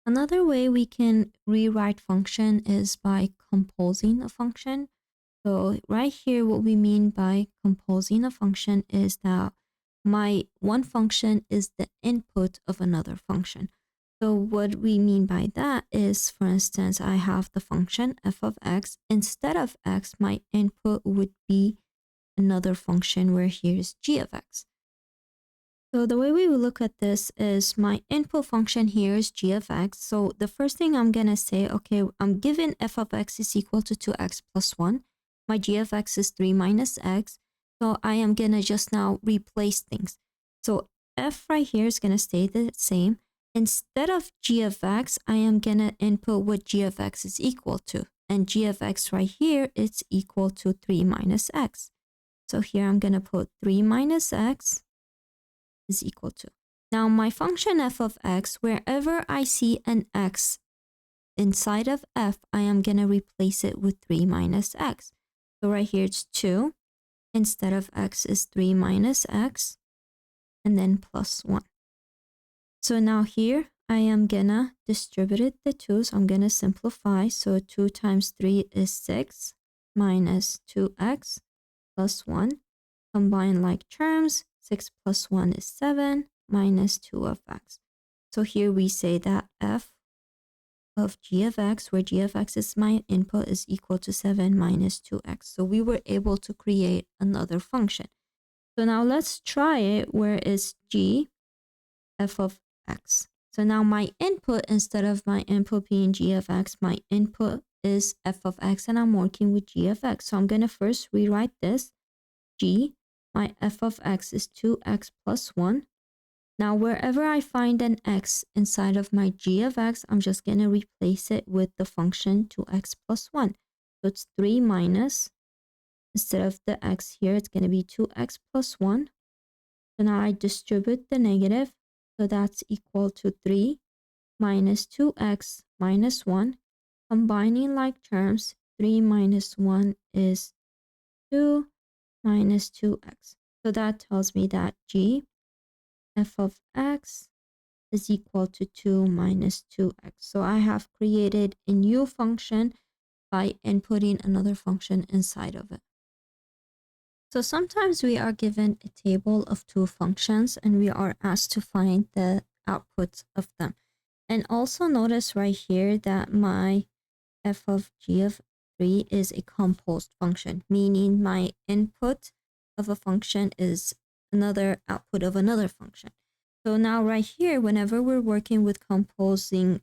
Another way we can rewrite function is by composing a function. So right here, what we mean by composing a function is that my one function is the input of another function. So what we mean by that is, for instance, I have the function f of x. Instead of x, my input would be another function where here's g of x. So the way we will look at this is my input function here is g of x. So the first thing I'm going to say, okay, I'm given f of x is equal to 2x plus 1. My g of x is 3 minus x. So I am going to just now replace things. So f right here is going to stay the same. Instead of g of x, I am going to input what g of x is equal to. And g of x right here, it's equal to 3 minus x. So here I'm going to put 3 minus x is equal to. Now my function f of x, wherever I see an x inside of f, I am going to replace it with 3 minus x. So right here it's 2. Instead of x is 3 minus x, and then plus 1. So now here I am going to distribute the 2, so I'm going to simplify. So 2 times 3 is 6 minus 2x plus 1. Combine like terms, 6 plus 1 is 7 minus 2 of x. So here we say that f of g of x, where g of x is my input, is equal to 7 minus 2x. So we were able to create another function. So now let's try it where is g f of x. So now my input, instead of my input being g of x, my input is f of x, and I'm working with g of x. So I'm going to first rewrite this. G, my f of x is 2x plus 1. Now, wherever I find an x inside of my g of x, I'm just going to replace it with the function 2x plus 1. So it's 3 minus, instead of the x here, it's going to be 2x plus 1. So now I distribute the negative. So that's equal to 3 minus 2x minus 1. Combining like terms, 3 minus 1 is 2 minus 2x. So that tells me that g f of x is equal to 2 minus 2x. So I have created a new function by inputting another function inside of it. So sometimes we are given a table of two functions and we are asked to find the outputs of them. And also notice right here that my f of g of 3 is a composed function, meaning my input of a function is another output of another function. So now right here, whenever we're working with composing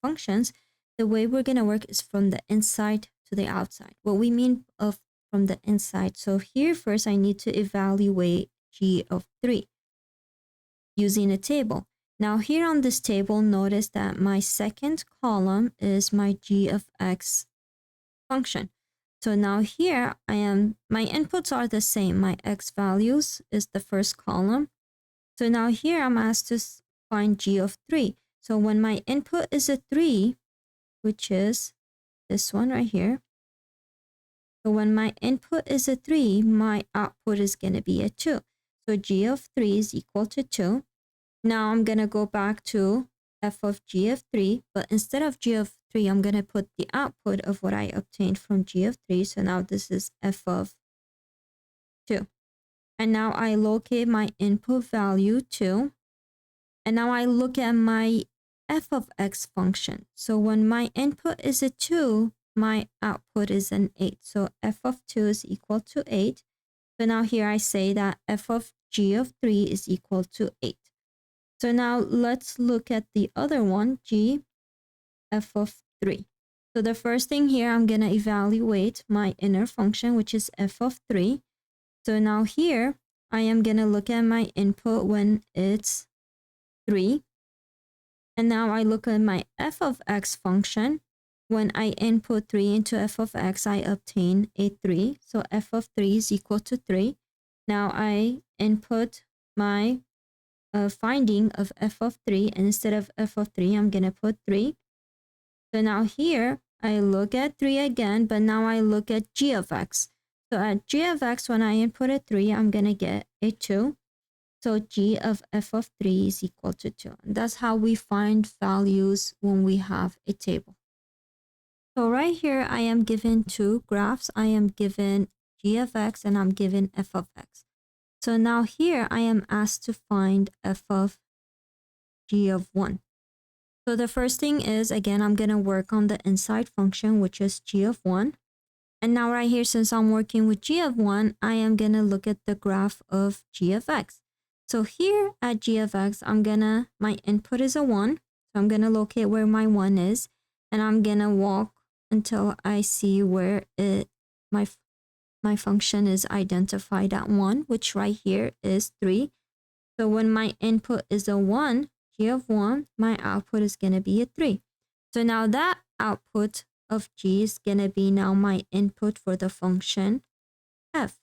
functions, the way we're going to work is from the inside to the outside. What we mean of from the inside. So here first I need to evaluate g of 3 using a table. Now here on this table, notice that my second column is my g of x function. So now here my inputs are the same. My x values is the first column. So now here I'm asked to find g of 3. So when my input is a 3, which is this one right here. So when my input is a 3, my output is going to be a 2. So g of 3 is equal to 2. Now I'm going to go back to f of g of 3, but instead of g of 3, I'm going to put the output of what I obtained from g of 3. So now this is f of 2. And now I locate my input value 2. And now I look at my f of x function. So when my input is a 2, my output is an 8. So f of 2 is equal to 8. So now here I say that f of g of 3 is equal to 8. So now let's look at the other one, g f of 3. So the first thing here, I'm going to evaluate my inner function, which is f of 3. So now here, I am going to look at my input when it's 3. And now I look at my f of x function. When I input 3 into f of x, I obtain a 3. So f of 3 is equal to 3. Now I input my finding of f of 3, and instead of f of 3, I'm going to put 3. So now here, I look at 3 again, but now I look at g of x. So at g of x, when I input a 3, I'm going to get a 2. So g of f of 3 is equal to 2. And that's how we find values when we have a table. So right here, I am given two graphs. I am given g of x and I'm given f of x. So now here I am asked to find f of g of 1. So the first thing is, again, I'm going to work on the inside function, which is g of 1. And now right here, since I'm working with g of 1, I am going to look at the graph of g of x. So here at g of x, my input is a 1. So I'm going to locate where my 1 is. And I'm going to walk until I see where my function is identified at 1, which right here is 3. So when my input is a 1, g of 1, my output is going to be a 3. So now that output of g is going to be now my input for the function f.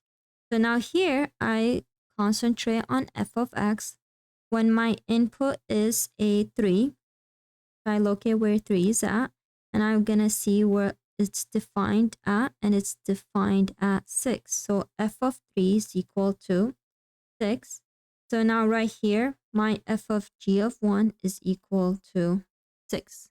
So now here I concentrate on f of x. When my input is a 3, I locate where 3 is at, and I'm going to see where it's defined at, and it's defined at 6. So f of 3 is equal to 6. So now right here, my f of g of 1 is equal to 6.